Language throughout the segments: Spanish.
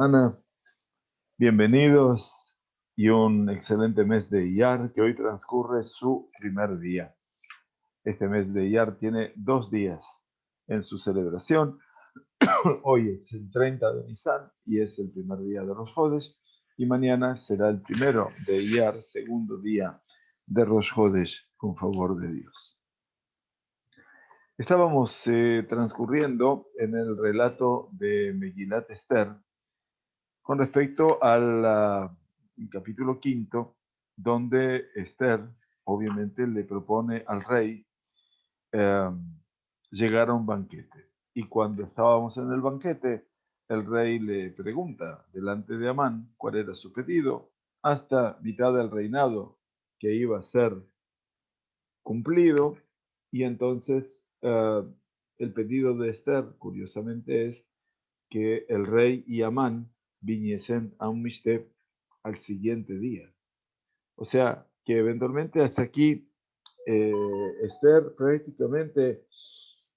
Ana, bienvenidos y un excelente mes de Iyar que hoy transcurre su primer día. Este mes de Iyar tiene 2 días en su celebración. Hoy es el 30 de Nisan y es el primer día de Rosh Hodesh, y mañana será el primero de Iyar, segundo día de Rosh Hodesh, con favor de Dios. Estábamos transcurriendo en el relato de Megilat Esther con respecto al capítulo quinto, donde Esther obviamente le propone al rey eh, llegar a un banquete. Y cuando estábamos en el banquete, el rey le pregunta delante de Amán cuál era su pedido, hasta mitad del reinado que iba a ser cumplido, y entonces el pedido de Esther, curiosamente, es que el rey y Amán viniesen a un Mishte al siguiente día. O sea, que eventualmente hasta aquí eh, Esther prácticamente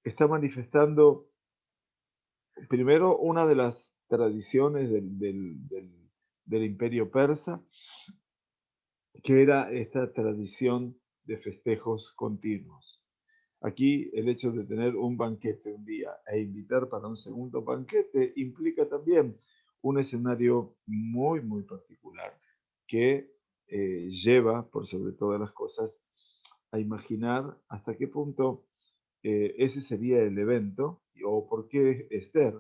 está manifestando primero una de las tradiciones del imperio persa, que era esta tradición de festejos continuos. Aquí el hecho de tener un banquete un día e invitar para un segundo banquete implica también un escenario muy, muy particular que lleva, por sobre todas las cosas, a imaginar hasta qué punto ese sería el evento o por qué Esther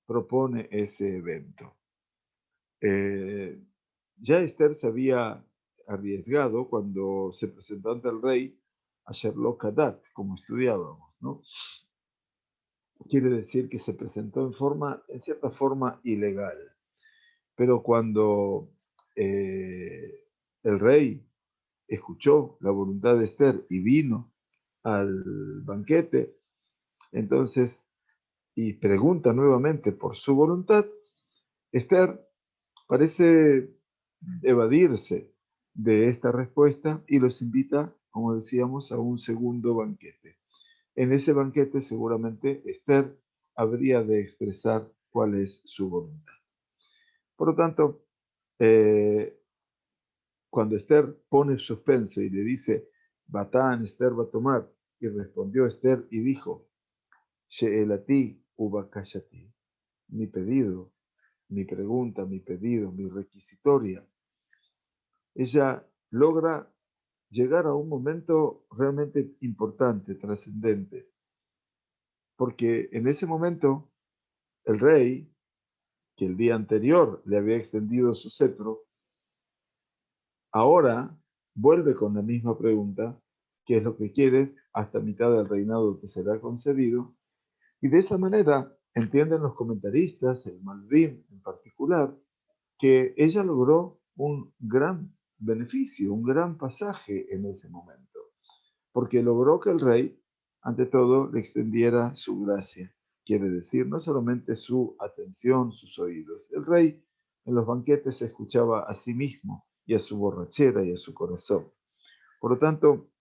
propone ese evento. Eh, ya Esther se había arriesgado cuando se presentó ante el rey a Sherlock Haddad, como estudiábamos, ¿no? Quiere decir que se presentó en cierta forma ilegal. Pero cuando el rey escuchó la voluntad de Esther y vino al banquete, entonces, y pregunta nuevamente por su voluntad, Esther parece evadirse de esta respuesta y los invita, como decíamos, a un segundo banquete. En ese banquete seguramente Esther habría de expresar cuál es su voluntad. Por lo tanto, eh, cuando Esther pone suspenso y le dice, Batán, Esther va a tomar, y respondió Esther y dijo, Sheelati ubakashati, mi pedido, mi pregunta, mi pedido, mi requisitoria. Ella logra llegar a un momento realmente importante, trascendente, porque en ese momento el rey, que el día anterior le había extendido su cetro, ahora vuelve con la misma pregunta: ¿qué es lo que quieres? Hasta mitad del reinado te será concedido. Y de esa manera entienden los comentaristas, el Malvin en particular, que ella logró un gran beneficio, un gran pasaje en ese momento, porque logró que el rey, ante todo, le extendiera su gracia. Quiere decir, no solamente su atención, sus oídos. El rey en los banquetes se escuchaba a sí mismo y a su borrachera y a su corazón. Por lo tanto,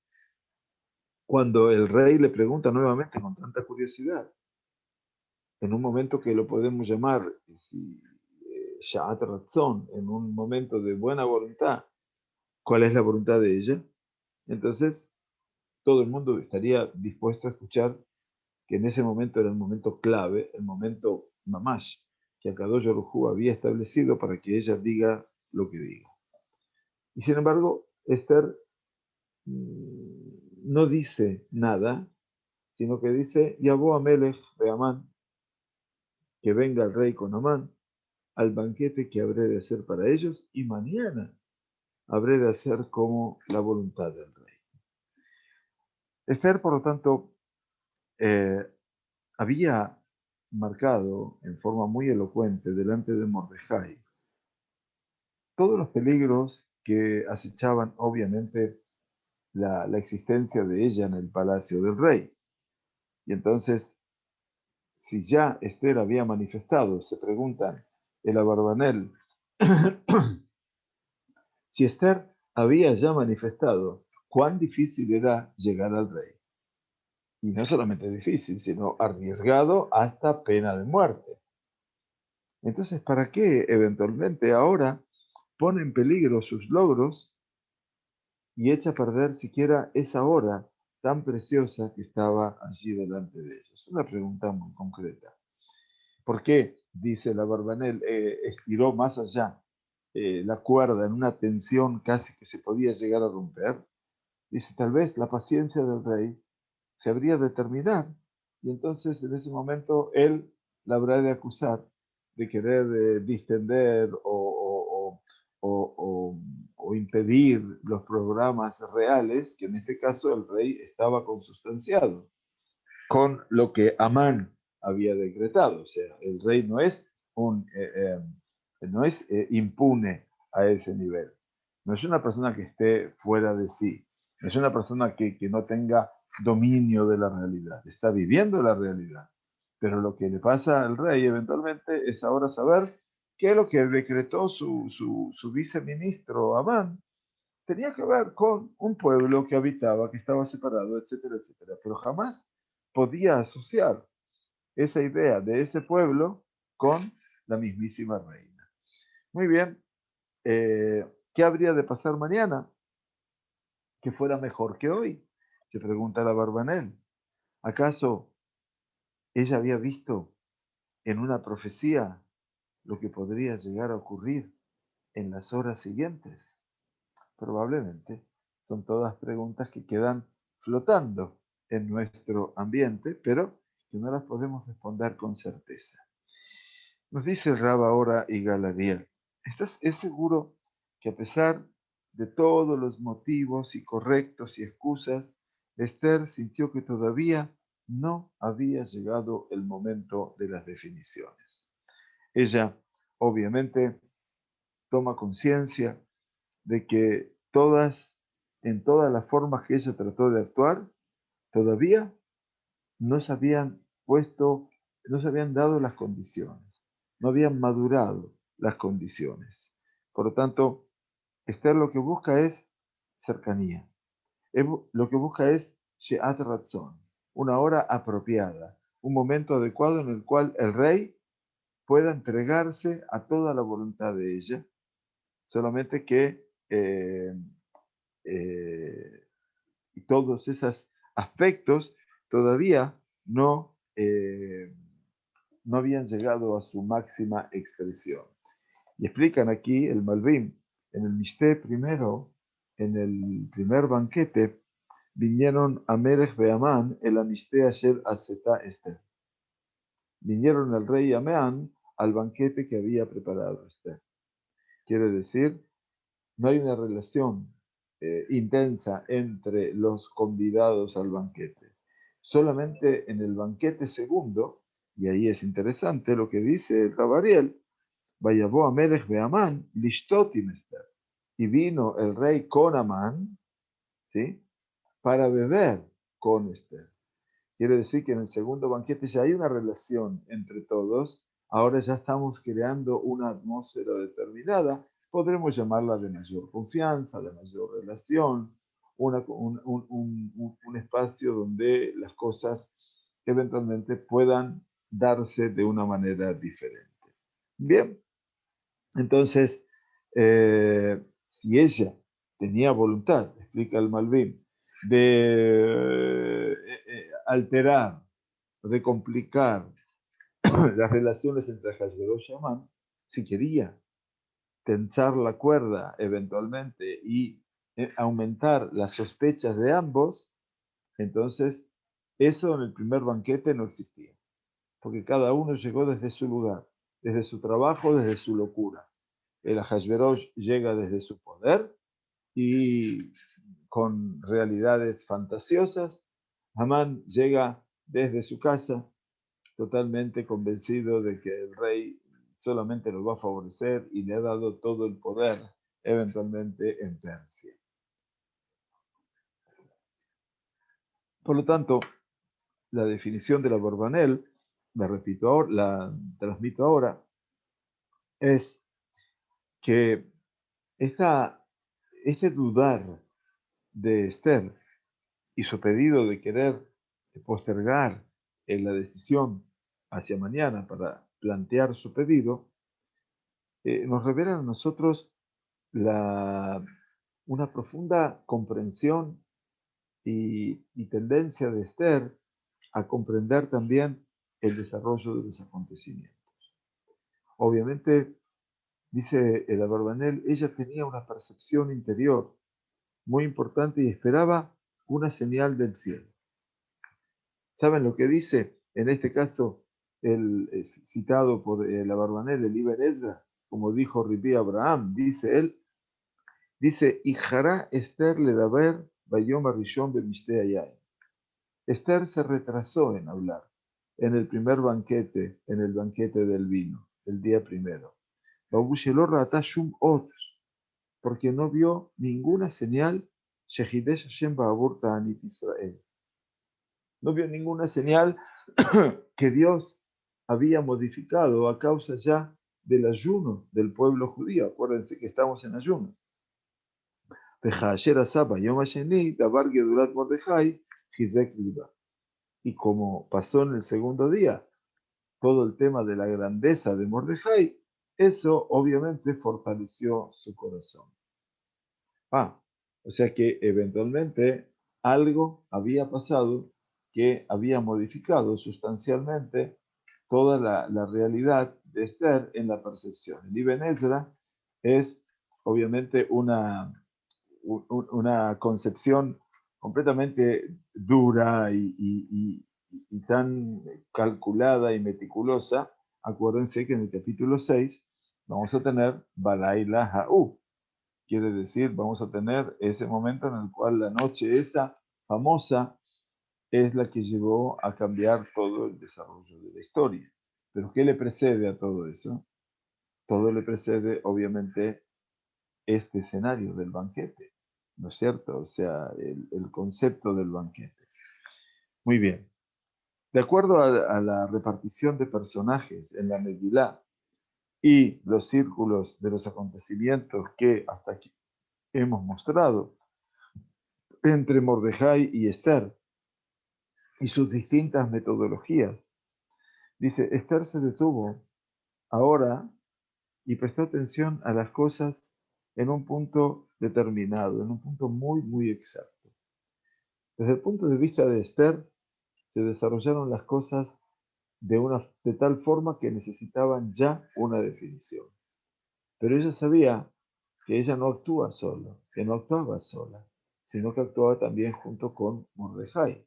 cuando el rey le pregunta nuevamente con tanta curiosidad, en un momento que lo podemos llamar si, Sha'at Ratzon, en un momento de buena voluntad, ¿cuál es la voluntad de ella? Entonces, todo el mundo estaría dispuesto a escuchar que en ese momento era el momento clave, el momento mamash, que Akadosh Baruj Hu había establecido para que ella diga lo que diga. Y sin embargo, Esther no dice nada, sino que dice, Yabó Amelech de Amán, que venga el rey con Amán al banquete que habré de hacer para ellos, y mañana habré de hacer como la voluntad del rey. Esther, por lo tanto, eh, había marcado en forma muy elocuente delante de Mordejai todos los peligros que acechaban, obviamente, la existencia de ella en el palacio del rey. Y entonces, si ya Esther había manifestado, se preguntan el Abarbanel, si Esther había ya manifestado cuán difícil era llegar al rey. Y no solamente difícil, sino arriesgado hasta pena de muerte. Entonces, ¿para qué eventualmente ahora pone en peligro sus logros y echa a perder siquiera esa hora tan preciosa que estaba allí delante de ellos? Una pregunta muy concreta. ¿Por qué, dice la Barbanel, estiró más allá la cuerda en una tensión casi que se podía llegar a romper? Dice, tal vez la paciencia del rey se habría de terminar y entonces en ese momento él la habrá de acusar de querer distender o impedir los programas reales, que en este caso el rey estaba consustanciado con lo que Amán había decretado. O sea, el rey no es, no es impune a ese nivel. No es una persona que esté fuera de sí. No es una persona que no tenga dominio de la realidad. Está viviendo la realidad. Pero lo que le pasa al rey eventualmente es ahora saber que lo que decretó su viceministro Amán tenía que ver con un pueblo que habitaba, que estaba separado, etcétera, etcétera. Pero jamás podía asociar esa idea de ese pueblo con la mismísima reina. Muy bien, ¿qué habría de pasar mañana que fuera mejor que hoy? Se pregunta la Barbanel. ¿Acaso ella había visto en una profecía lo que podría llegar a ocurrir en las horas siguientes? Probablemente son todas preguntas que quedan flotando en nuestro ambiente, pero que no las podemos responder con certeza. Nos dice el Rab ahora y Galariel, ¿es seguro que a pesar de todos los motivos y correctos y excusas, Esther sintió que todavía no había llegado el momento de las definiciones? Ella, obviamente, toma conciencia de que en todas las formas que ella trató de actuar, todavía no se habían puesto, no se habían dado las condiciones, no habían madurado las condiciones. Por lo tanto, Esther lo que busca es cercanía. Lo que busca es She'at Ratzon, una hora apropiada, un momento adecuado en el cual el rey pueda entregarse a toda la voluntad de ella, solamente que eh, y todos esos aspectos todavía no habían llegado a su máxima expresión. Y explican aquí el Malvim, en el Mishté primero, en el primer banquete, vinieron a Melech Beamán el Amishté Asher Aseta Esther. Vinieron el rey Amán al banquete que había preparado Esther. Quiere decir, no hay una relación intensa entre los convidados al banquete. Solamente en el banquete segundo, y ahí es interesante lo que dice el Rabariel, Vayabó a Melech Beamán, Lishtotim Esther. Y vino el rey con Amán, ¿sí? Para beber con Esther. Quiere decir que en el segundo banquete ya hay una relación entre todos. Ahora ya estamos creando una atmósfera determinada. Podremos llamarla de mayor confianza, de mayor relación, un espacio donde las cosas eventualmente puedan darse de una manera diferente. Bien, entonces, si ella tenía voluntad, explica el Malvin, de alterar, de complicar las relaciones entre Hashverosh y Amán, si quería tensar la cuerda eventualmente y aumentar las sospechas de ambos, entonces eso en el primer banquete no existía, porque cada uno llegó desde su lugar, desde su trabajo, desde su locura. El Ahasverosh llega desde su poder y con realidades fantasiosas. Hamán llega desde su casa totalmente convencido de que el rey solamente lo va a favorecer y le ha dado todo el poder eventualmente en Persia. Por lo tanto, la definición de la Borbanel, la repito ahora, la transmito ahora, es que este dudar de Esther y su pedido de querer postergar la decisión hacia mañana para plantear su pedido, nos revelan a nosotros una profunda comprensión y tendencia de Esther a comprender también el desarrollo de los acontecimientos. Obviamente, dice el Abarbanel, ella tenía una percepción interior muy importante y esperaba una señal del cielo. ¿Saben lo que dice? En este caso, citado por el Abarbanel, el Ibn Ezra, como dijo Ribi Abraham, dice él, dice, Ijara Esther le daber bayom arishon bemishte yain. Esther se retrasó en hablar en el primer banquete, en el banquete del vino, el día primero. Porque no vio ninguna señal Israel. No vio ninguna señal que Dios había modificado a causa ya del ayuno del pueblo judío. Acuérdense que estamos en ayuno. Y como pasó en el segundo día, todo el tema de la grandeza de Mordejai, eso obviamente fortaleció su corazón. O sea que eventualmente algo había pasado que había modificado sustancialmente toda la realidad de Esther en la percepción. El Ibn Ezra es obviamente una concepción completamente dura y tan calculada y meticulosa. Acuérdense que en el capítulo 6 vamos a tener Balaila Ha'u. Quiere decir, vamos a tener ese momento en el cual la noche esa famosa es la que llevó a cambiar todo el desarrollo de la historia. Pero ¿qué le precede a todo eso? Todo le precede, obviamente, este escenario del banquete, ¿no es cierto? O sea, el concepto del banquete. Muy bien. De acuerdo a la repartición de personajes en la Megilá y los círculos de los acontecimientos que hasta aquí hemos mostrado entre Mordejai y Esther y sus distintas metodologías, dice, Esther se detuvo ahora y prestó atención a las cosas en un punto determinado, en un punto muy, muy exacto. Desde el punto de vista de Esther, se desarrollaron las cosas de tal forma que necesitaban ya una definición. Pero ella sabía que ella no actúa sola, que no actuaba sola, sino que actuaba también junto con Mordejai.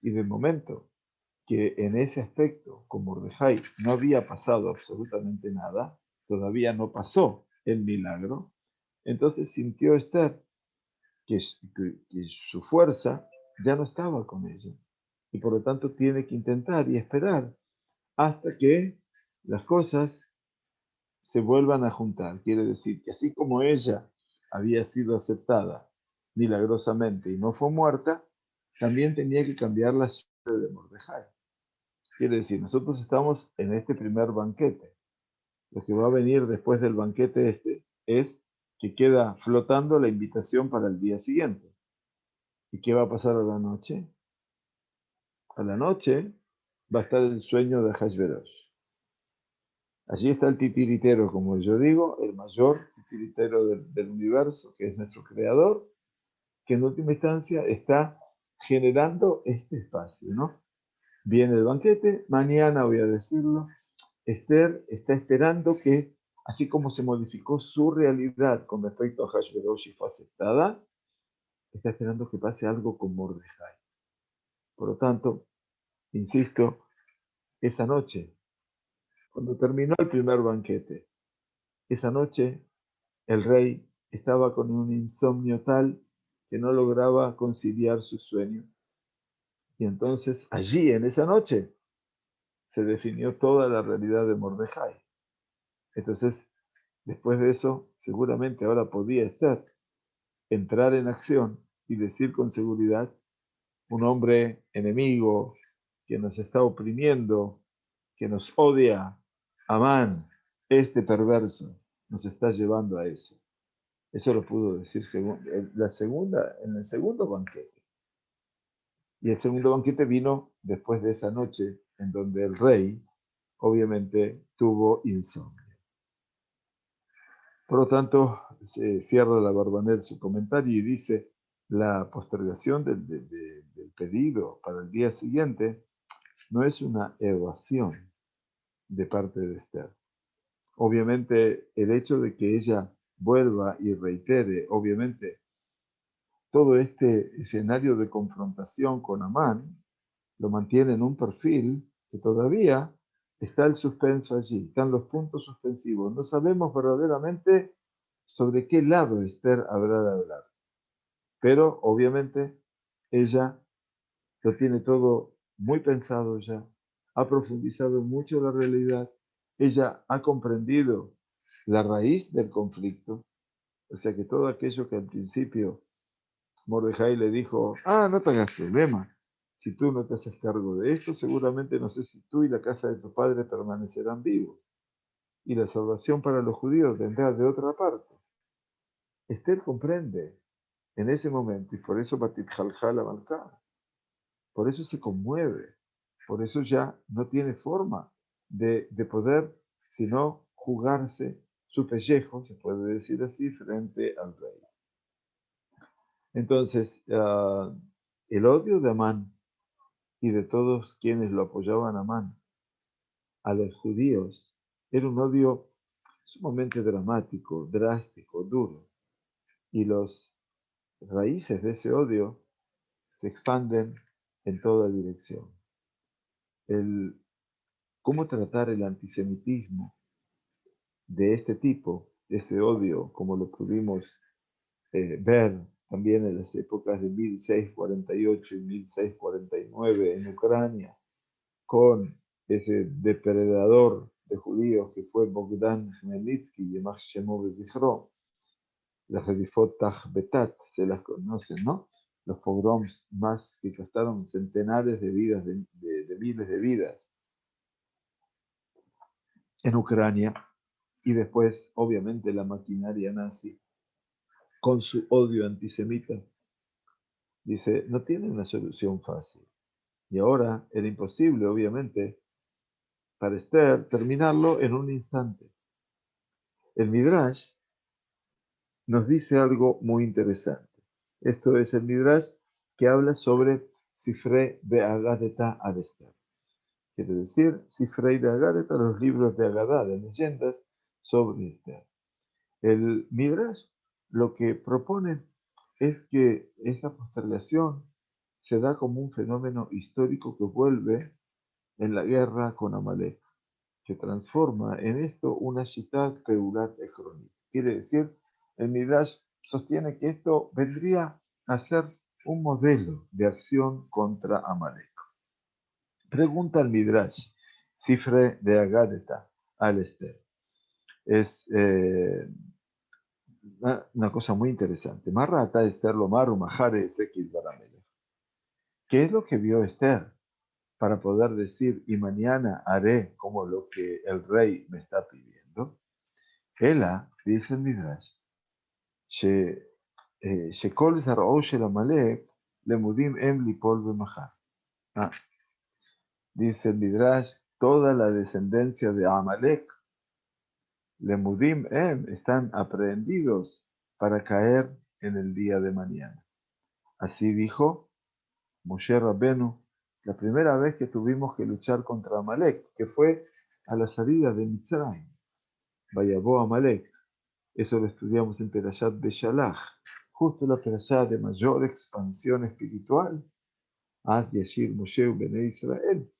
Y de momento que en ese aspecto con Mordejai no había pasado absolutamente nada, todavía no pasó el milagro, entonces sintió Esther que su fuerza ya no estaba con ella. Y por lo tanto tiene que intentar y esperar hasta que las cosas se vuelvan a juntar. Quiere decir que así como ella había sido aceptada milagrosamente y no fue muerta, también tenía que cambiar la suerte de Mordejai. Quiere decir, nosotros estamos en este primer banquete. Lo que va a venir después del banquete este es que queda flotando la invitación para el día siguiente. ¿Y qué va a pasar a la noche? A la noche va a estar el sueño de Hashverosh. Allí está el titiritero, como yo digo, el mayor titiritero del universo, que es nuestro creador, que en última instancia está generando este espacio, ¿no? Viene el banquete, mañana voy a decirlo, Esther está esperando que, así como se modificó su realidad con respecto a Hashverosh y fue aceptada, está esperando que pase algo con Mordejai. Por lo tanto, insisto, esa noche, cuando terminó el primer banquete, esa noche el rey estaba con un insomnio tal que no lograba conciliar su sueño. Y entonces, allí, en esa noche, se definió toda la realidad de Mordejai. Entonces, después de eso, seguramente ahora podía estar, entrar en acción y decir con seguridad, un hombre enemigo que nos está oprimiendo, que nos odia, Amán, este perverso, nos está llevando a eso. Eso lo pudo decir en el segundo banquete. Y el segundo banquete vino después de esa noche en donde el rey, obviamente, tuvo insomnio. Por lo tanto, se cierra la Barbanel su comentario y dice, la postergación del pedido para el día siguiente no es una evasión de parte de Esther. Obviamente, el hecho de que ella vuelva y reitere, obviamente, todo este escenario de confrontación con Amán, lo mantiene en un perfil que todavía está el suspenso allí, están los puntos suspensivos. No sabemos verdaderamente sobre qué lado Esther habrá de hablar, pero obviamente ella lo tiene todo muy pensado ya, ha profundizado mucho la realidad, ella ha comprendido la raíz del conflicto, o sea que todo aquello que al principio Mordejai le dijo, no te hagas problema, si tú no te haces cargo de esto, seguramente no sé si tú y la casa de tu padre permanecerán vivos, y la salvación para los judíos vendrá de otra parte. Esther comprende en ese momento, y por eso Batit Jaljal Amalcá, por eso se conmueve, por eso ya no tiene forma de poder sino jugarse su pellejo, se puede decir así, frente al rey. Entonces, el odio de Amán y de todos quienes lo apoyaban a Amán a los judíos era un odio sumamente dramático, drástico, duro. Y las raíces de ese odio se expanden en toda dirección. Cómo tratar el antisemitismo de este tipo, ese odio, como lo pudimos ver también en las épocas de 1648 y 1649 en Ucrania, con ese depredador de judíos que fue Bogdan Khmelnytsky, Yemach Shemo Bezichro, las Redifot Taj Betat, se las conocen, ¿no? Los pogroms más que costaron centenares de vidas, de miles de vidas en Ucrania, y después, obviamente, la maquinaria nazi, con su odio antisemita, dice, no tiene una solución fácil. Y ahora era imposible, obviamente, para Esther terminarlo en un instante. El Midrash nos dice algo muy interesante. Esto es el Midrash que habla sobre Sifrei de Agadeta ad Esther. Quiere decir, Sifrei de Agadeta, los libros de Agadá, de leyendas sobre Esther. El Midrash lo que propone es que esta postergación se da como un fenómeno histórico que vuelve en la guerra con Amalek, que transforma en esto una Shitat Peulat Ecronit. Quiere decir, el Midrash sostiene que esto vendría a ser un modelo de acción contra Amalek. Pregunta al Midrash, Cifre de Agadeta, al Esther. Es una cosa muy interesante. Marrata Esther Lomaru Mahare Ezequiel Baramele. ¿Qué es lo que vio Esther para poder decir, y mañana haré como lo que el rey me está pidiendo? Ella, dice el Midrash, שכל זרעו של עמלק למודים הם ליפול במחר. Dice el Midrash, toda la descendencia de Amalek, lemudim están aprehendidos para caer en el día de mañana. Así dijo Moshe Rabbenu, la primera vez que tuvimos que luchar contra Amalek, que fue a la salida de Mitzrayim. Vayabó Amalek. Eso lo estudiamos en Perashat Beshalach, justo la Perashat de mayor expansión espiritual. Az Yashir Moshe Bene Israel.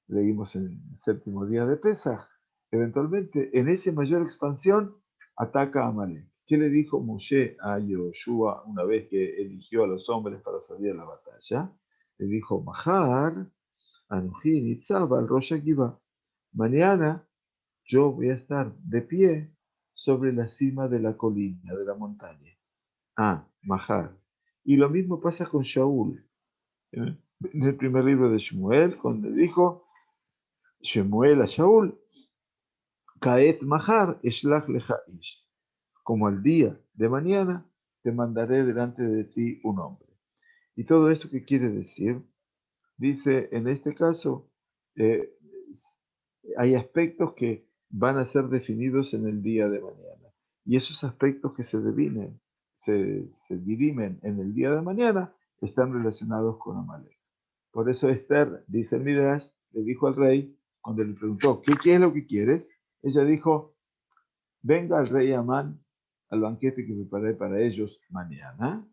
Leímos en el séptimo día de Pesach. Eventualmente, en esa mayor expansión, ataca a Amalek. ¿Qué le dijo Moshe a Yoshua una vez que eligió a los hombres para salir a la batalla? Le dijo, Mahar, Anuji, Nitzab, al Rosh Akiva. Mañana yo voy a estar de pie sobre la cima de la colina, de la montaña. Mahar. Y lo mismo pasa con Shaul. En el primer libro de Shmuel, cuando dijo Shemuel a Shaul, Kaet Mahar, Eshlach lecha ish. Como al día de mañana, te mandaré delante de ti un hombre. ¿Y todo esto qué quiere decir? Dice, en este caso, hay aspectos que van a ser definidos en el día de mañana. Y esos aspectos que se dirimen en el día de mañana, están relacionados con Amalek. Por eso Esther, dice el Midrash, le dijo al rey, cuando le preguntó, ¿qué es lo que quieres? Ella dijo, venga el rey Amán al banquete que preparé para ellos mañana,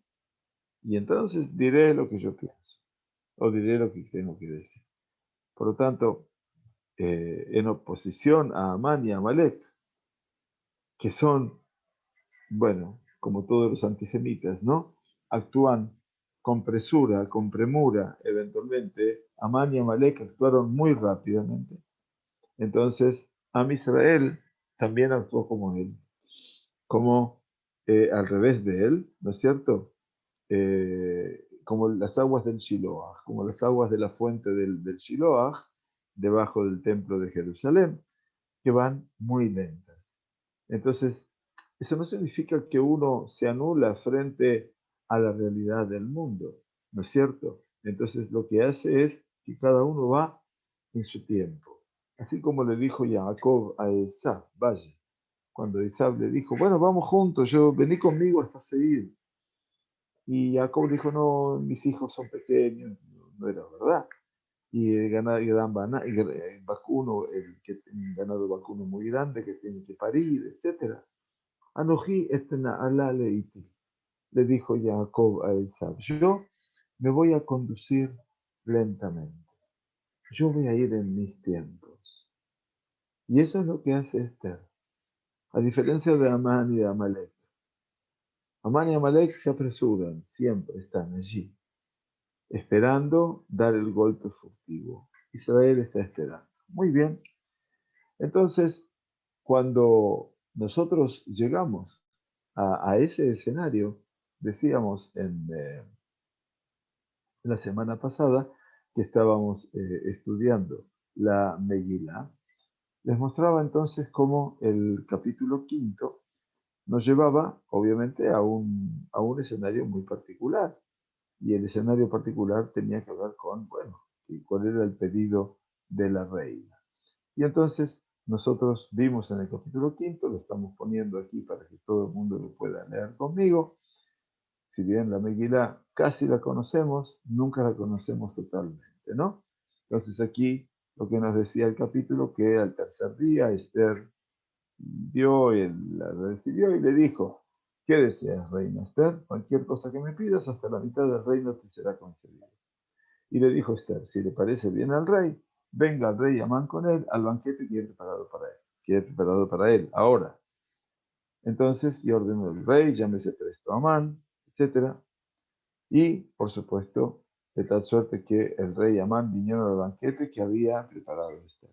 y entonces diré lo que yo pienso, o diré lo que tengo que decir. Por lo tanto, en oposición a Amán y a Amalek, que son, bueno, como todos los antisemitas, ¿no? Actúan con presura, con premura, eventualmente. Amán y Amalek actuaron muy rápidamente. Entonces, Am Israel también actuó como él, como al revés de él, ¿no es cierto? Como las aguas del Shiloah, como las aguas de la fuente del Shiloah, debajo del templo de Jerusalén, que van muy lentas. Entonces, eso no significa que uno se anula frente a la realidad del mundo, ¿no es cierto? Entonces, lo que hace es que cada uno va en su tiempo. Así como le dijo Jacob a Esab, vaya, cuando Esab le dijo, bueno, vamos juntos, vení conmigo hasta Seir. Y Jacob dijo, no, mis hijos son pequeños, no era verdad. Y el gran vacuno, el que tiene un ganado vacuno muy grande que tiene que parir, etcétera. Anojí etna alá leiti, le dijo Jacob a Esab, yo me voy a conducir lentamente, yo voy a ir en mis tiempos. Y eso es lo que hace Esther, a diferencia de Amán y de Amalek. Amán y Amalek se apresuran, siempre están allí, esperando dar el golpe furtivo. Israel está esperando. Muy bien. Entonces, cuando nosotros llegamos a ese escenario, decíamos en la semana pasada que estábamos estudiando la Megilá, les mostraba entonces cómo el capítulo quinto nos llevaba, obviamente, a un escenario muy particular. Y el escenario particular tenía que ver con, bueno, cuál era el pedido de la reina. Y entonces nosotros vimos en el capítulo quinto, lo estamos poniendo aquí para que todo el mundo lo pueda leer conmigo. Si bien la Megilá casi la conocemos, nunca la conocemos totalmente, ¿no? Entonces aquí lo que nos decía el capítulo, que al tercer día Esther la recibió y le dijo, ¿qué deseas, reina Esther? Cualquier cosa que me pidas, hasta la mitad del reino te será concedida. Y le dijo Esther, si le parece bien al rey, venga al rey Amán con él al banquete que he preparado para él. Que he preparado para él, ahora. Entonces, y ordenó el rey, llámese presto a Amán, etc. Y, por supuesto, de tal suerte que el rey y Amán vinieron al banquete que había preparado Esther.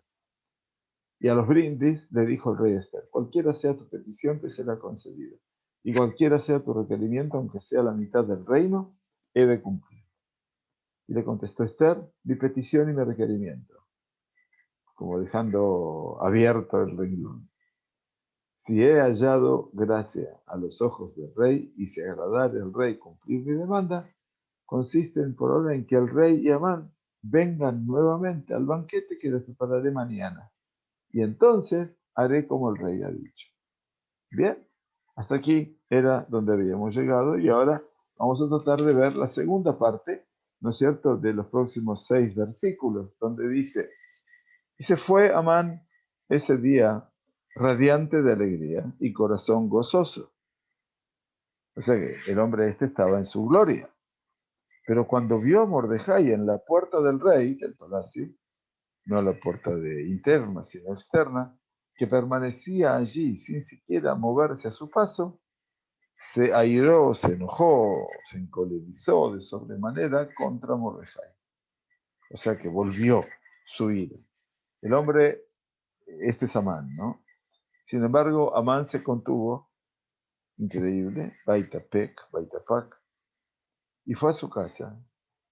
Y a los brindis le dijo el rey Esther, cualquiera sea tu petición te será concedida. Y cualquiera sea tu requerimiento, aunque sea la mitad del reino, he de cumplir. Y le contestó Esther, mi petición y mi requerimiento, como dejando abierto el renglón. Si he hallado gracia a los ojos del rey y si agradare el rey cumplir mi demanda, consisten por ahora en que el rey y Amán vengan nuevamente al banquete que les prepararé mañana. Y entonces haré como el rey ha dicho. Bien, hasta aquí era donde habíamos llegado y ahora vamos a tratar de ver la segunda parte, ¿no es cierto?, de los próximos 6 versículos, donde dice, y se fue Amán ese día radiante de alegría y corazón gozoso. O sea que el hombre este estaba en su gloria. Pero cuando vio a Mordejai en la puerta del rey, del palacio, no la puerta interna, sino externa, que permanecía allí sin siquiera moverse a su paso, se airó, se enojó, se encolerizó de sobremanera contra Mordejai. O sea que volvió su ira. El hombre, este es Amán, ¿no? Sin embargo, Amán se contuvo, increíble, Baitapak, y fue a su casa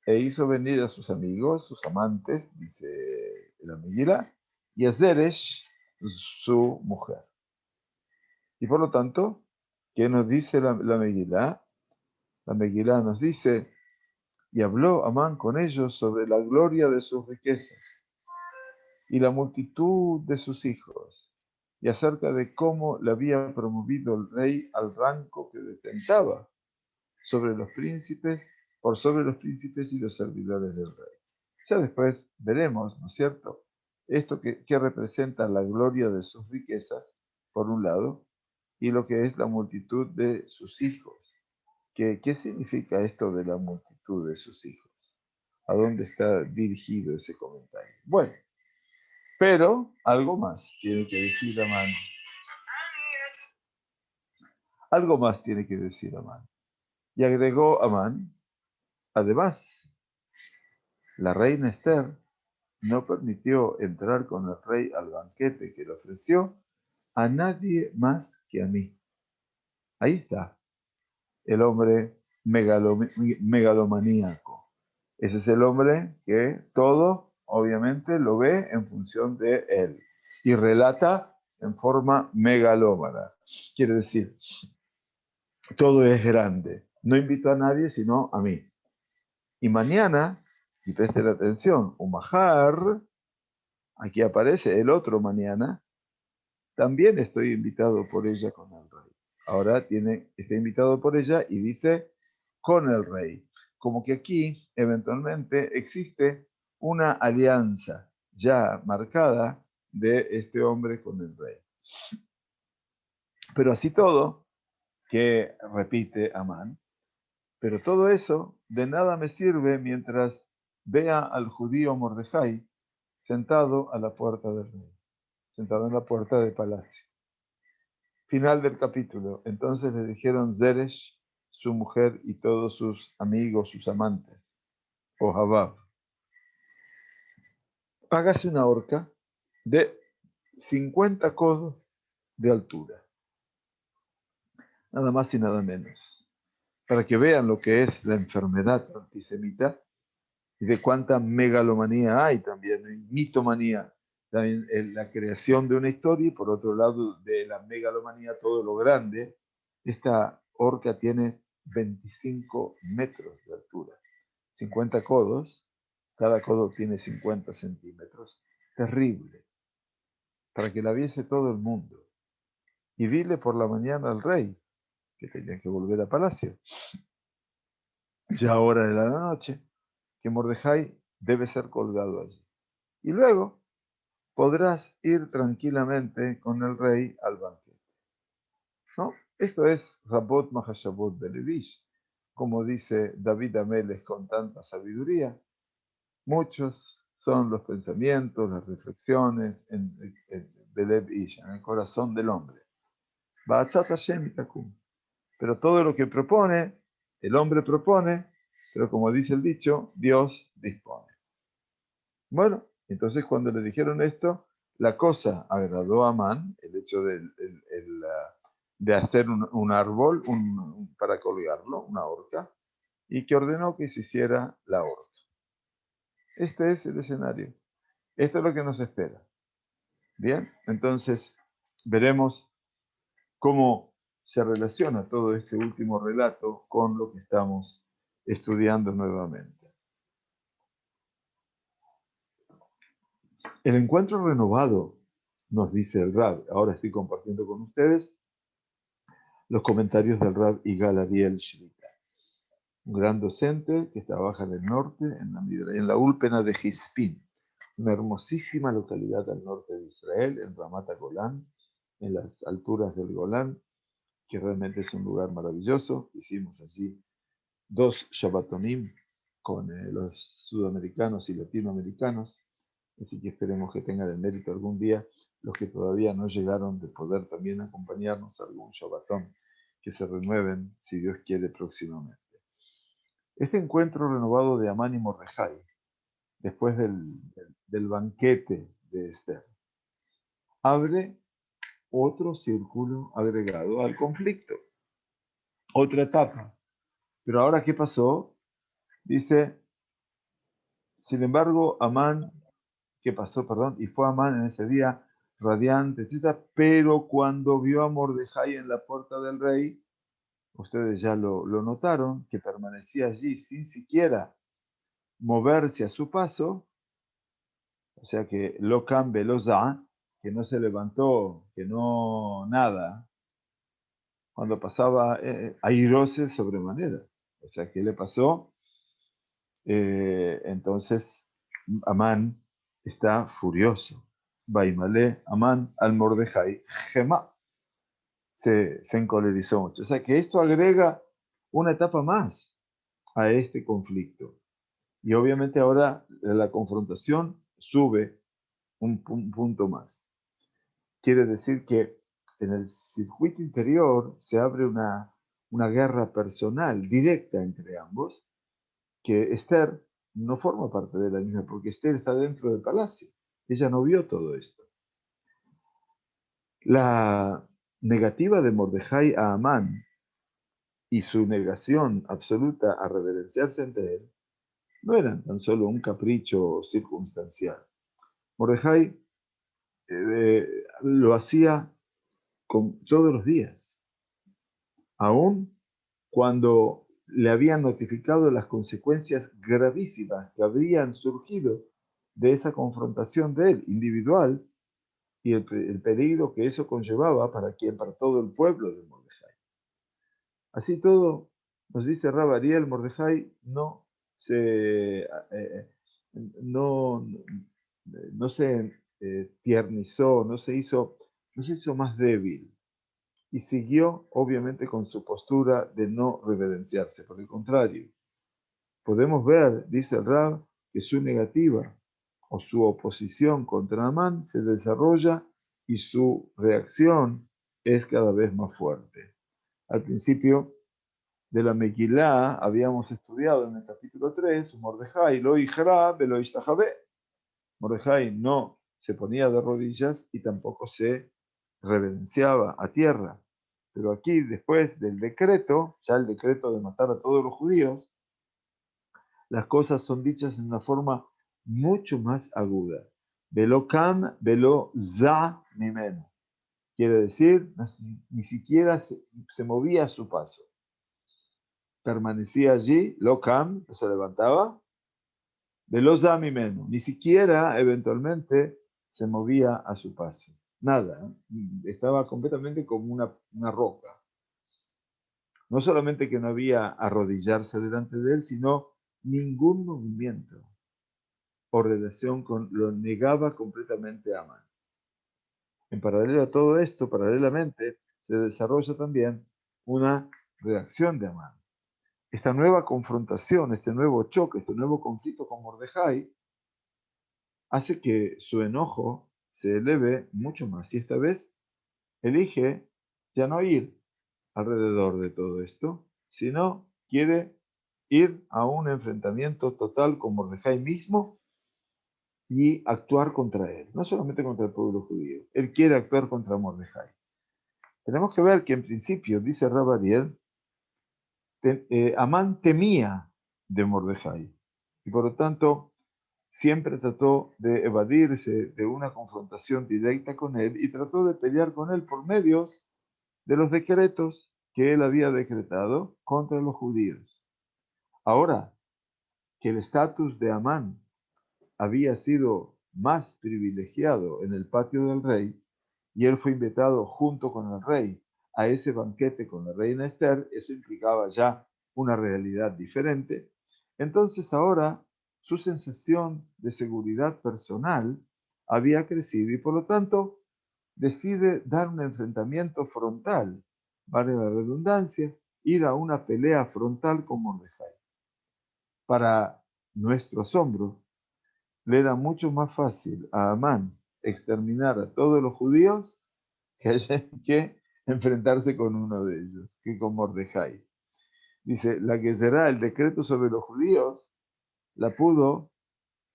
e hizo venir a sus amigos, sus amantes, dice la Megilá, y a Zeresh, su mujer. Y por lo tanto, ¿qué nos dice la Megilá? La Megilá nos dice, y habló Amán con ellos sobre la gloria de sus riquezas y la multitud de sus hijos, y acerca de cómo le había promovido el rey al rango que detentaba sobre los príncipes, por sobre los príncipes y los servidores del rey. Ya después veremos, ¿no es cierto?, esto que representa la gloria de sus riquezas, por un lado, y lo que es la multitud de sus hijos. ¿Qué significa esto de la multitud de sus hijos? ¿A dónde está dirigido ese comentario? Bueno, pero algo más tiene que decir Amán. Algo más tiene que decir Amán. Y agregó Amán, además, la reina Esther no permitió entrar con el rey al banquete que le ofreció a nadie más que a mí. Ahí está el hombre megalomaníaco. Ese es el hombre que todo, obviamente, lo ve en función de él y relata en forma megalómana. Quiere decir, todo es grande. No invito a nadie sino a mí. Y mañana, y presten atención, Umahar, aquí aparece el otro mañana, también estoy invitado por ella con el rey. Ahora está invitado por ella y dice con el rey. Como que aquí, eventualmente, existe una alianza ya marcada de este hombre con el rey. Pero así todo, que repite Amán, pero todo eso de nada me sirve mientras vea al judío Mordejai sentado a la puerta del rey, sentado en la puerta del palacio. Final del capítulo. Entonces le dijeron Zeresh, su mujer y todos sus amigos, sus amantes, o Habab, hágase una horca de 50 codos de altura, nada más y nada menos, para que vean lo que es la enfermedad antisemita y de cuánta megalomanía hay también, mitomanía, también en la creación de una historia y por otro lado de la megalomanía, todo lo grande. Esta horca tiene 25 metros de altura, 50 codos, cada codo tiene 50 centímetros, terrible, para que la viese todo el mundo. Y dile por la mañana al rey que tenía que volver a palacio, ya hora de la noche, que Mordejai debe ser colgado allí. Y luego podrás ir tranquilamente con el rey al banquete. ¿No? Esto es Rabot Mahashabot de Levish, como dice David Amelech con tanta sabiduría. Muchos son los pensamientos, las reflexiones en Belev Ish, en el corazón del hombre. Ba'atzat Hashem itakum. Pero todo lo que propone, el hombre propone, pero como dice el dicho, Dios dispone. Bueno, entonces cuando le dijeron esto, la cosa agradó a Amán, el hecho de hacer un árbol para colgarlo, una horca, y que ordenó que se hiciera la horca. Este es el escenario. Esto es lo que nos espera. Bien, entonces veremos cómo se relaciona todo este último relato con lo que estamos estudiando nuevamente. El encuentro renovado, nos dice el Rab, ahora estoy compartiendo con ustedes los comentarios del Rab Igal Ariel Shlita, un gran docente que trabaja en el norte, en la Úlpena de Hispin, una hermosísima localidad al norte de Israel, en Ramat Golán, en las alturas del Golán, que realmente es un lugar maravilloso. Hicimos allí 2 Shabbatonim con los sudamericanos y latinoamericanos, así que esperemos que tengan el mérito algún día los que todavía no llegaron de poder también acompañarnos a algún Shabbatón, que se renueven, si Dios quiere, próximamente. Este encuentro renovado de Amán y Mordejai, después del banquete de Esther, abre otro círculo agregado al conflicto, otra etapa. Pero ahora, ¿qué pasó? Dice, sin embargo, Amán, ¿qué pasó? Perdón, y fue Amán en ese día radiante, etc. Pero cuando vio a Mordejai en la puerta del rey, ustedes ya lo notaron, que permanecía allí sin siquiera moverse a su paso, o sea que lo cambia, lo za, que no se levantó, que no nada, cuando pasaba airóse sobremanera. O sea, ¿qué le pasó? Entonces, Amán está furioso. Baimale Amán al Mordejai Gema. Se encolerizó mucho. O sea, que esto agrega una etapa más a este conflicto. Y obviamente ahora la confrontación sube un punto más. Quiere decir que en el circuito interior se abre una guerra personal directa entre ambos, que Esther no forma parte de la misma, porque Esther está dentro del palacio. Ella no vio todo esto. La negativa de Mordejai a Amán y su negación absoluta a reverenciarse ante él no eran tan solo un capricho circunstancial. Mordejai lo hacía todos los días, aún cuando le habían notificado las consecuencias gravísimas que habrían surgido de esa confrontación de él, individual, y el peligro que eso conllevaba para todo el pueblo de Mordejai. Así todo, nos dice Rab Ariel, Mordejai no, no se tiernizó, no se hizo más débil y siguió obviamente con su postura de no reverenciarse. Por el contrario, podemos ver, dice el Rab, que su negativa o su oposición contra Amán se desarrolla y su reacción es cada vez más fuerte. Al principio de la Megilá habíamos estudiado en el capítulo 3, Mordejai lo ijra velo ishtajabe. Mordejai no se ponía de rodillas y tampoco se reverenciaba a tierra. Pero aquí, después del decreto, ya el decreto de matar a todos los judíos, las cosas son dichas en una forma mucho más aguda. Velo kam, velo za mimeno. Quiere decir, ni siquiera se movía a su paso. Permanecía allí, lo kam, se levantaba, velo za mimeno. Ni siquiera eventualmente se movía a su paso. Nada, estaba completamente como una roca. No solamente que no había arrodillarse delante de él, sino ningún movimiento o relación con lo negaba completamente a Amán. En paralelo a todo esto, paralelamente, se desarrolla también una reacción de Amán. Esta nueva confrontación, este nuevo choque, este nuevo conflicto con Mordejai, hace que su enojo se eleve mucho más. Y esta vez elige ya no ir alrededor de todo esto, sino quiere ir a un enfrentamiento total con Mordejai mismo y actuar contra él, no solamente contra el pueblo judío. Él quiere actuar contra Mordejai. Tenemos que ver que en principio, dice Rab Ariel, Amán temía de Mordejai y por lo tanto siempre trató de evadirse de una confrontación directa con él y trató de pelear con él por medios de los decretos que él había decretado contra los judíos. Ahora que el estatus de Amán había sido más privilegiado en el patio del rey, y él fue invitado junto con el rey a ese banquete con la reina Esther, eso implicaba ya una realidad diferente. Entonces ahora su sensación de seguridad personal había crecido y por lo tanto decide dar un enfrentamiento frontal, vale la redundancia, ir a una pelea frontal con Mordejai. Para nuestro asombro, le era mucho más fácil a Amán exterminar a todos los judíos que enfrentarse con uno de ellos, que con Mordejai. Dice, la que será el decreto sobre los judíos, la pudo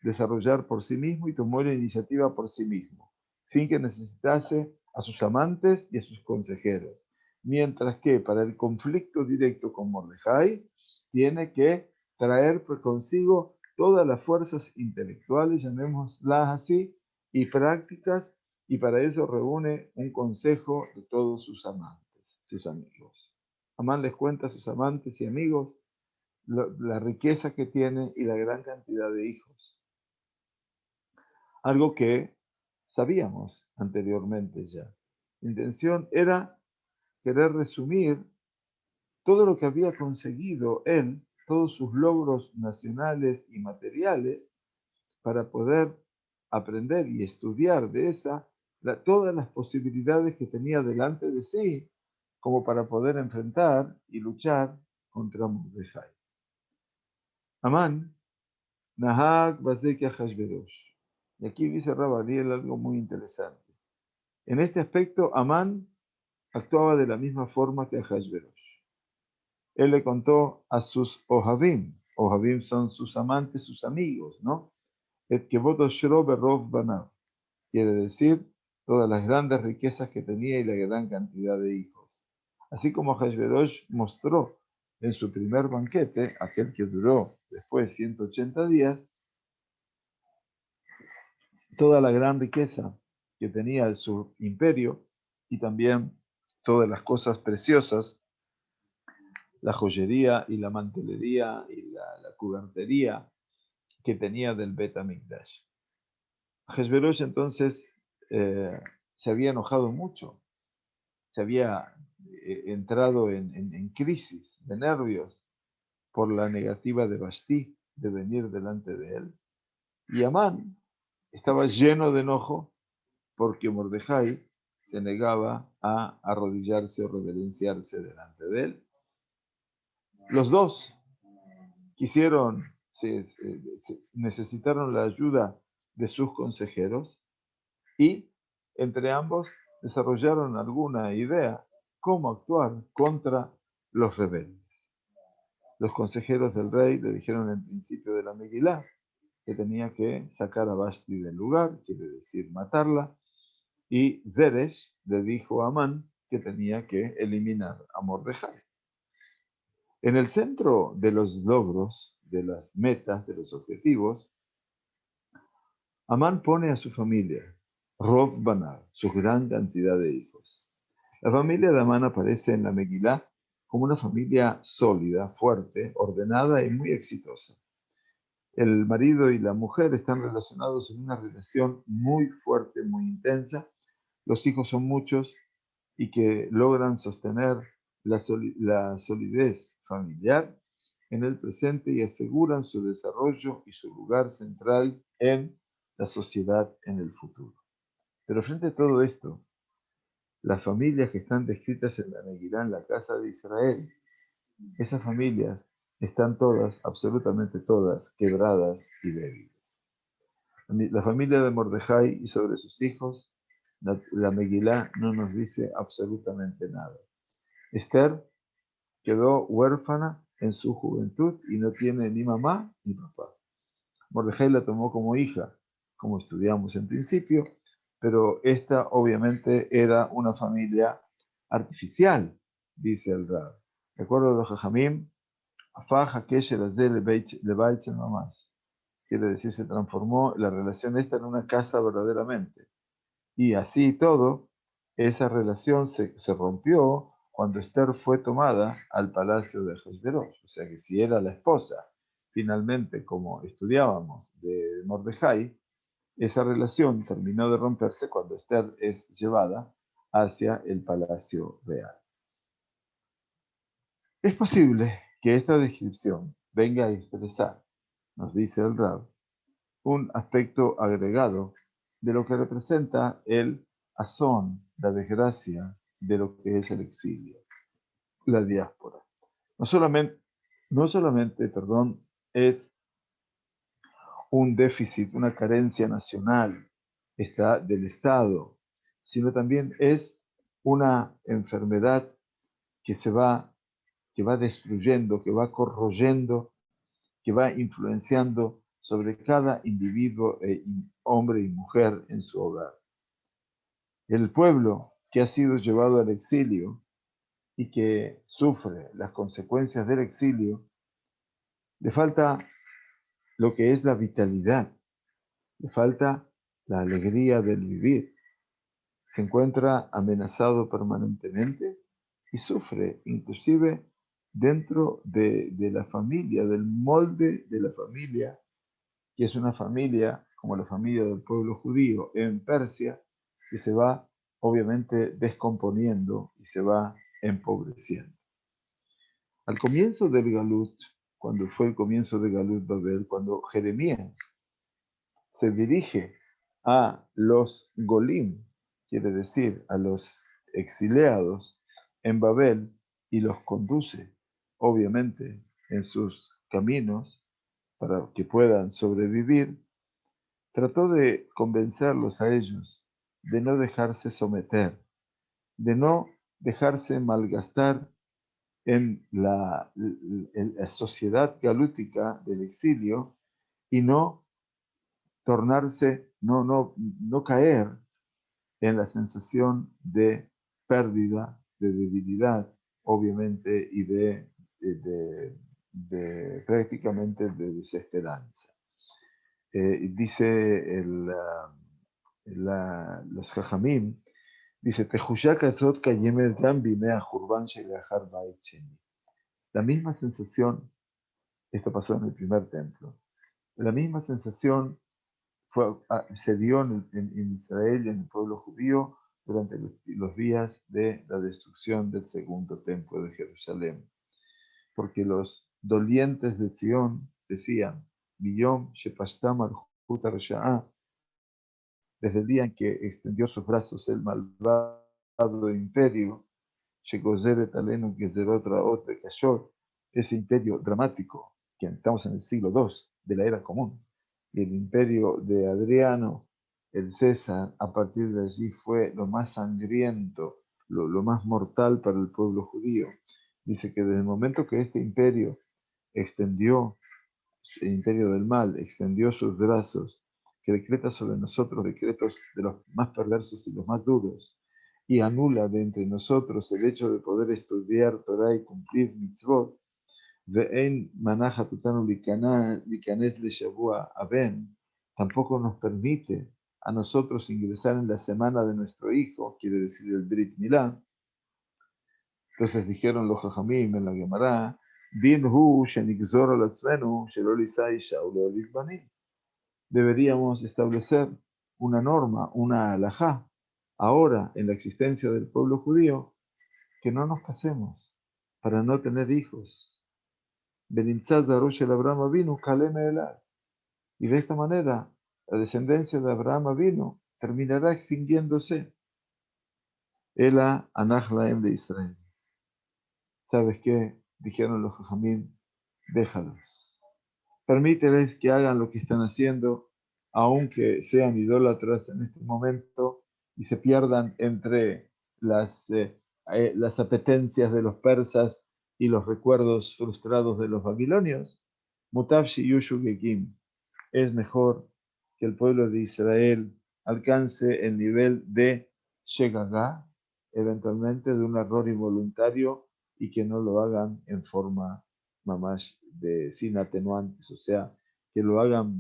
desarrollar por sí mismo y tomó la iniciativa por sí mismo, sin que necesitase a sus amantes y a sus consejeros. Mientras que para el conflicto directo con Mordejai, tiene que traer consigo todas las fuerzas intelectuales, llamémoslas así, y prácticas, y para eso reúne un consejo de todos sus amantes, sus amigos. Amán les cuenta a sus amantes y amigos la riqueza que tiene y la gran cantidad de hijos. Algo que sabíamos anteriormente ya. La intención era querer resumir todo lo que había conseguido él, todos sus logros nacionales y materiales, para poder aprender y estudiar de todas las posibilidades que tenía delante de sí, como para poder enfrentar y luchar contra Mordejai. Amán, Nahag Bazeki Hashverosh. Y aquí dice Rabaliel algo muy interesante. En este aspecto, Amán actuaba de la misma forma que Hashverosh. Él le contó a sus Ohavim son sus amantes, sus amigos, ¿no? Et Kevod Oshro Berov Banav. Quiere decir, todas las grandes riquezas que tenía y la gran cantidad de hijos. Así como Hashverosh mostró en su primer banquete, aquel que duró después 180 días, toda la gran riqueza que tenía su imperio y también todas las cosas preciosas, la joyería y la mantelería y la cubertería que tenía del Bet HaMikdash. Hashverosh entonces se había enojado mucho, se había entrado en crisis de nervios por la negativa de Vashti de venir delante de él. Y Amán estaba lleno de enojo porque Mordejai se negaba a arrodillarse o reverenciarse delante de él. Los dos quisieron, necesitaron la ayuda de sus consejeros y entre ambos desarrollaron alguna idea cómo actuar contra los rebeldes. Los consejeros del rey le dijeron en principio de la Megilá que tenía que sacar a Vashti del lugar, quiere decir matarla, y Zeresh le dijo a Amán que tenía que eliminar a Mordejai. En el centro de los logros, de las metas, de los objetivos, Amán pone a su familia, Rov Banav, su gran cantidad de hijos. La familia de Amán aparece en la Megilá como una familia sólida, fuerte, ordenada y muy exitosa. El marido y la mujer están relacionados en una relación muy fuerte, muy intensa. Los hijos son muchos y que logran sostener la solidez familiar en el presente y aseguran su desarrollo y su lugar central en la sociedad en el futuro. Pero frente a todo esto, las familias que están descritas en la Megilá, en la casa de Israel, esas familias están todas, absolutamente todas, quebradas y débiles. La familia de Mordejai y sobre sus hijos, la Megilá no nos dice absolutamente nada. Esther quedó huérfana en su juventud y no tiene ni mamá ni papá. Mordejai la tomó como hija, como estudiamos en principio, pero esta obviamente era una familia artificial, dice el Rab. De acuerdo a los Jajamim, quiere decir, se transformó la relación esta en una casa verdaderamente. Y así todo, esa relación se rompió cuando Esther fue tomada al palacio de Ahasverosh. O sea que si era la esposa, finalmente, como estudiábamos, de Mordejai, esa relación terminó de romperse cuando Esther es llevada hacia el palacio real. Es posible que esta descripción venga a expresar, nos dice el Rab, un aspecto agregado de lo que representa el azón, la desgracia de lo que es el exilio, la diáspora. No solamente, es un déficit, una carencia nacional del Estado, sino también es una enfermedad que que va destruyendo, que va corroyendo, que va influenciando sobre cada individuo, hombre y mujer en su hogar. El pueblo que ha sido llevado al exilio y que sufre las consecuencias del exilio, le falta lo que es la vitalidad, le falta la alegría del vivir. Se encuentra amenazado permanentemente y sufre, inclusive dentro de la familia, del molde de la familia, que es una familia como la familia del pueblo judío en Persia, que se va obviamente descomponiendo y se va empobreciendo. Al comienzo del Galut, cuando fue el comienzo de Galut Babel, cuando Jeremías se dirige a los Golim, quiere decir a los exiliados en Babel, y los conduce, obviamente, en sus caminos para que puedan sobrevivir, trató de convencerlos a ellos de no dejarse someter, de no dejarse malgastar en la sociedad galútica del exilio y no tornarse, no caer en la sensación de pérdida, de debilidad, obviamente, y de prácticamente de desesperanza. Dice los Jajamim, dice, Tehushak azot kayemet gam bimei hurban shelachar bait sheni. La misma sensación, esto pasó en el primer templo, la misma sensación se dio en Israel, en el pueblo judío, durante los días de la destrucción del segundo templo de Jerusalén. Porque los dolientes de Sion decían, Miyom shepashta malchut harsha'a, desde el día en que extendió sus brazos el malvado imperio, Shegozeret alenu gezerot raot bekashor, ese imperio dramático, que estamos en el siglo II de la era común, y el imperio de Adriano, el César, a partir de allí fue lo más sangriento, lo más mortal para el pueblo judío. Dice que desde el momento que este imperio extendió, el imperio del mal, extendió sus brazos, que decreta sobre nosotros decretos de los más perversos y los más duros, y anula de entre nosotros el hecho de poder estudiar Torah y cumplir mitzvot, ve'en manaja tutanu likanes le shavua aben, tampoco nos permite a nosotros ingresar en la semana de nuestro hijo, quiere decir el Brit Milá. Entonces dijeron los Jajamim en la Gemara, Din hu shenigzor al atzvenu shelo lisai shaul banim. Deberíamos establecer una norma, una halajá, ahora en la existencia del pueblo judío, que no nos casemos para no tener hijos. Benimtzaz darush el Abraham Avinu kaleme elad. Y de esta manera, la descendencia de Abraham Avinu terminará extinguiéndose. Ela anach laem de Israel. ¿Sabes qué? Dijeron los Jajamim, déjalos. Permíteles que hagan lo que están haciendo, aunque sean idólatras en este momento y se pierdan entre las apetencias de los persas y los recuerdos frustrados de los babilonios. Mutav sheyushu gekim. Es mejor que el pueblo de Israel alcance el nivel de Shegagá, eventualmente de un error involuntario, y que no lo hagan en forma mamash sin atenuantes, o sea, que lo hagan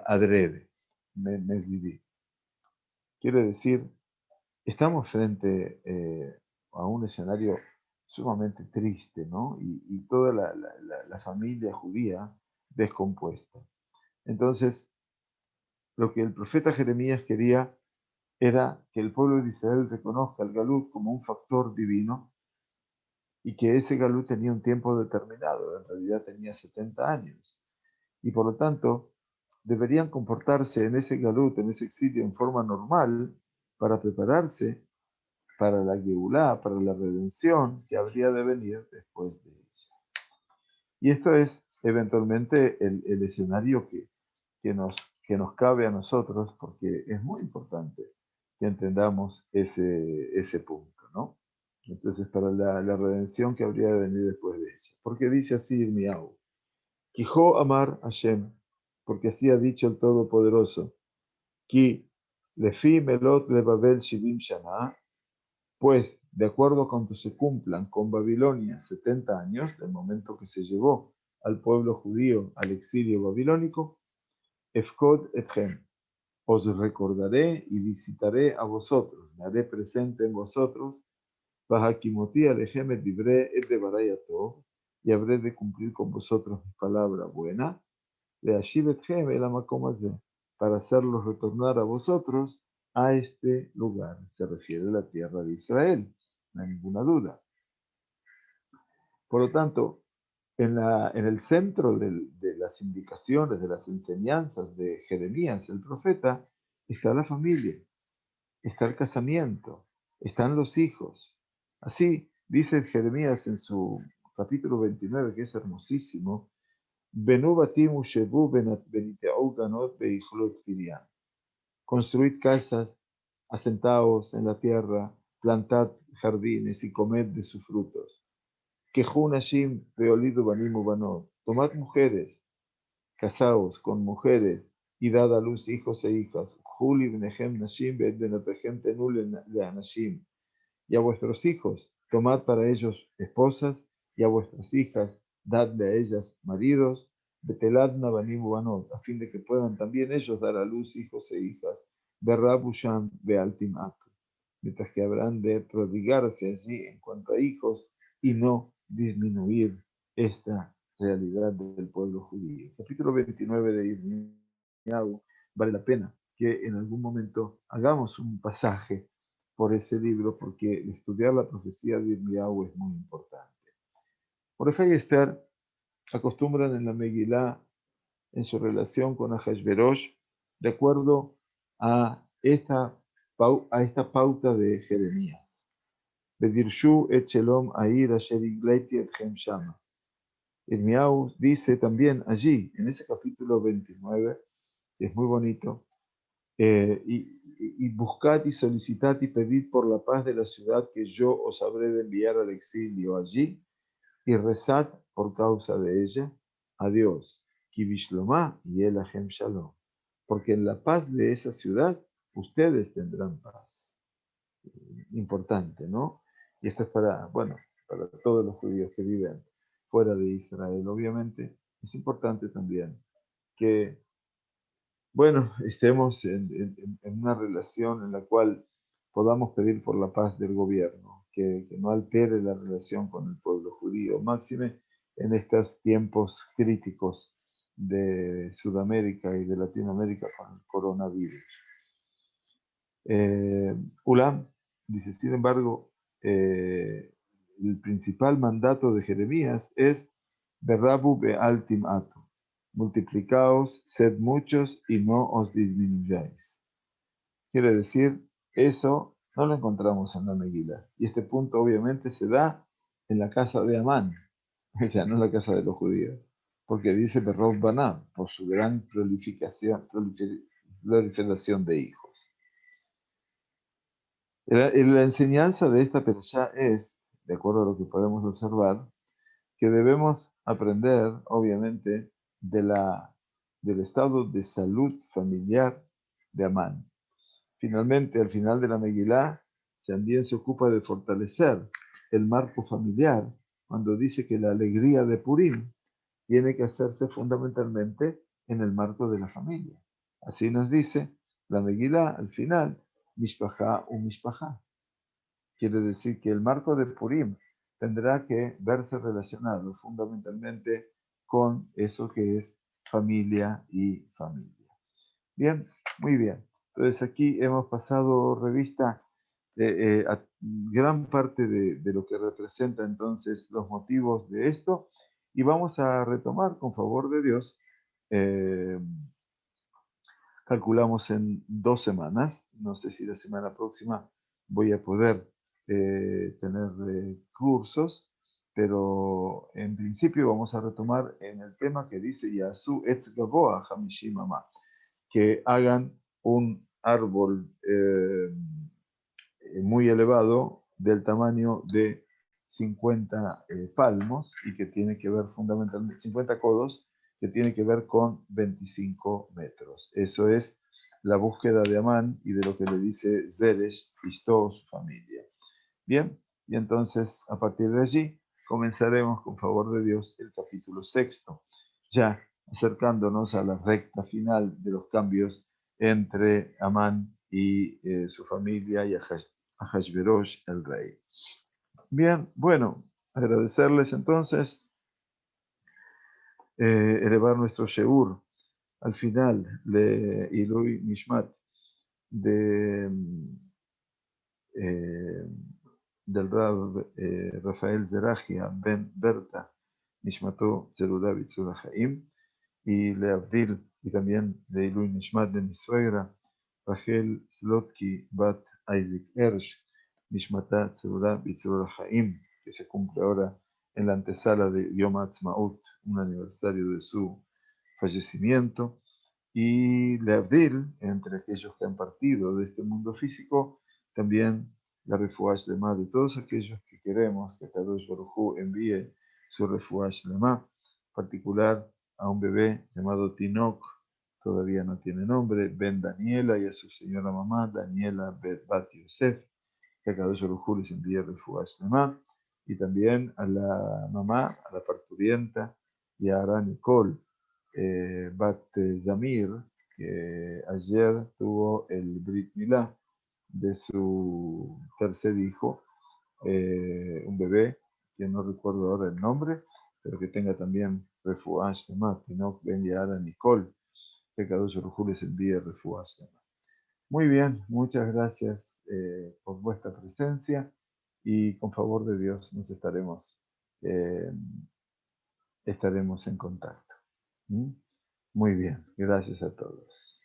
adrede, mesdidi. Quiere decir, estamos frente a un escenario sumamente triste, ¿no? Y toda la familia judía descompuesta. Entonces, lo que el profeta Jeremías quería era que el pueblo de Israel reconozca al Galut como un factor divino y que ese Galut tenía un tiempo determinado, en realidad tenía 70 años. Y por lo tanto, deberían comportarse en ese Galut, en ese exilio, en forma normal para prepararse para la Geulá, para la redención que habría de venir después de ella. Y esto es eventualmente el escenario que nos, que nos cabe a nosotros, porque es muy importante que entendamos ese punto, ¿no? Entonces, para la redención que habría de venir después de ella. Porque dice así Irmiau, Quijo amar Hashem, porque así ha dicho el Todopoderoso, Ki lefi melot le Babel shivim shana, pues de acuerdo a cuando se cumplan con Babilonia 70 años, del momento que se llevó al pueblo judío al exilio babilónico, Efkod etchem, os recordaré y visitaré a vosotros, me haré presente en vosotros, Bahakimoti alejem et divrei et devarai atov, y habré de cumplir con vosotros mi palabra buena, leashiv etchem el hamakom hazeh, para hacerlos retornar a vosotros a este lugar. Se refiere a la tierra de Israel, no hay ninguna duda. Por lo tanto, en el centro de las indicaciones, de las enseñanzas de Jeremías, el profeta, está la familia, está el casamiento, están los hijos. Así dice Jeremías en su capítulo 29, que es hermosísimo, Benu batim ushevu beniteu ganot beichlot kiryan. Construid casas, asentaos en la tierra, plantad jardines y comed de sus frutos. Quejú nashim veolidu banim ubanot. Tomad mujeres, casaos con mujeres y dad a luz hijos e hijas. Juli bnehem nashim beet benotehem tenu leanashim. Y a vuestros hijos, tomad para ellos esposas, y a vuestras hijas, dadle a ellas maridos, beteladna banim ubanot, a fin de que puedan también ellos dar a luz hijos e hijas. Berrabusham bealtim atu. Mientras que habrán de prodigarse allí en cuanto a hijos y no disminuir esta realidad del pueblo judío. Capítulo 29 de Irmiyahu, vale la pena que en algún momento hagamos un pasaje por ese libro, porque estudiar la profecía de Irmiyahu es muy importante. Mordejai y Esther acostumbran en la Megilá, en su relación con Ahasverosh, de acuerdo a esta pauta de Jeremías. Bedirshu et shalom air asher igleiti etchem shama. Irmiyahu dice también allí, en ese capítulo 29, que es muy bonito, y buscad y solicitad y pedid por la paz de la ciudad que yo os habré de enviar al exilio allí, y rezad por causa de ella a Dios, ki bishlomá y el ahem shalom, porque en la paz de esa ciudad ustedes tendrán paz. Importante, ¿no? Y esto es para, bueno, para todos los judíos que viven fuera de Israel, obviamente. Es importante también que, bueno, estemos en una relación en la cual podamos pedir por la paz del gobierno, que no altere la relación con el pueblo judío, máxime en estos tiempos críticos de Sudamérica y de Latinoamérica con el coronavirus. Ulam dice, sin embargo, el principal mandato de Jeremías es Berrabu be'altim atu. Multiplicaos, sed muchos y no os disminuyáis. Quiere decir, eso no lo encontramos en la Megilá. Y este punto obviamente se da en la casa de Amán, o sea, no en la casa de los judíos, porque dice Berrob Banam, por su gran proliferación de hijos. La enseñanza de esta perashá es, de acuerdo a lo que podemos observar, que debemos aprender, obviamente, del estado de salud familiar de Amán. Finalmente, al final de la Megilá, también se ocupa de fortalecer el marco familiar cuando dice que la alegría de Purim tiene que hacerse fundamentalmente en el marco de la familia. Así nos dice la Megilá al final, Mishpachá u Mishpachá. Quiere decir que el marco de Purim tendrá que verse relacionado fundamentalmente con eso que es familia y familia. Bien, muy bien. Entonces aquí hemos pasado revista a gran parte de lo que representa entonces los motivos de esto y vamos a retomar con favor de Dios. Calculamos en 2 semanas. No sé si la semana próxima voy a poder tener cursos, pero en principio vamos a retomar en el tema que dice Yasu Etz Gavoa Hamishim Amah, que hagan un árbol muy elevado del tamaño de 50 palmos y que tiene que ver fundamentalmente 50 codos, que tiene que ver con 25 metros. Eso es la búsqueda de Amán y de lo que le dice Zeresh y toda su familia. Bien, y entonces a partir de allí comenzaremos con favor de Dios el capítulo 6, ya acercándonos a la recta final de los cambios entre Amán y su familia y Ahasverosh, el rey. Bien, bueno, agradecerles entonces, elevar nuestro sheur al final, de Ilui Nishmat, de, eh, del Rab Rafael Zerahia Ben Berta, Nishmato Zerudá Bitzura Haim, y Leavdil, y también de Ilui Nishmat de mi suegra, Rachel Slotki Bat Isaac Ersh, Nishmata Zerudá Bitzura Haim, que se cumple ahora en la antesala de Yom Ha'atzmaut, un aniversario de su fallecimiento, y Leavdil, entre aquellos que han partido de este mundo físico, también la refuash lema de todos aquellos que queremos que Kadosh Baruj Hu envíe su refuash lema, particular a un bebé llamado Tinok, todavía no tiene nombre, Ben Daniela, y a su señora mamá, Daniela Bet Bat Yosef, que Kadosh Baruj Hu les envíe refuash lema, y también a la mamá, a la parturienta, y a Ara Nicole, Bat Zamir, que ayer tuvo el Brit Milá de su tercer hijo, un bebé, que no recuerdo ahora el nombre, pero que tenga también refuash Shema, Tinok Ben Yara Nicole, que Kadosh Baruj Hu les envíe refuash Shema. Muy bien, muchas gracias por vuestra presencia y con favor de Dios nos eh, estaremos en contacto. ¿Mm? Muy bien, gracias a todos.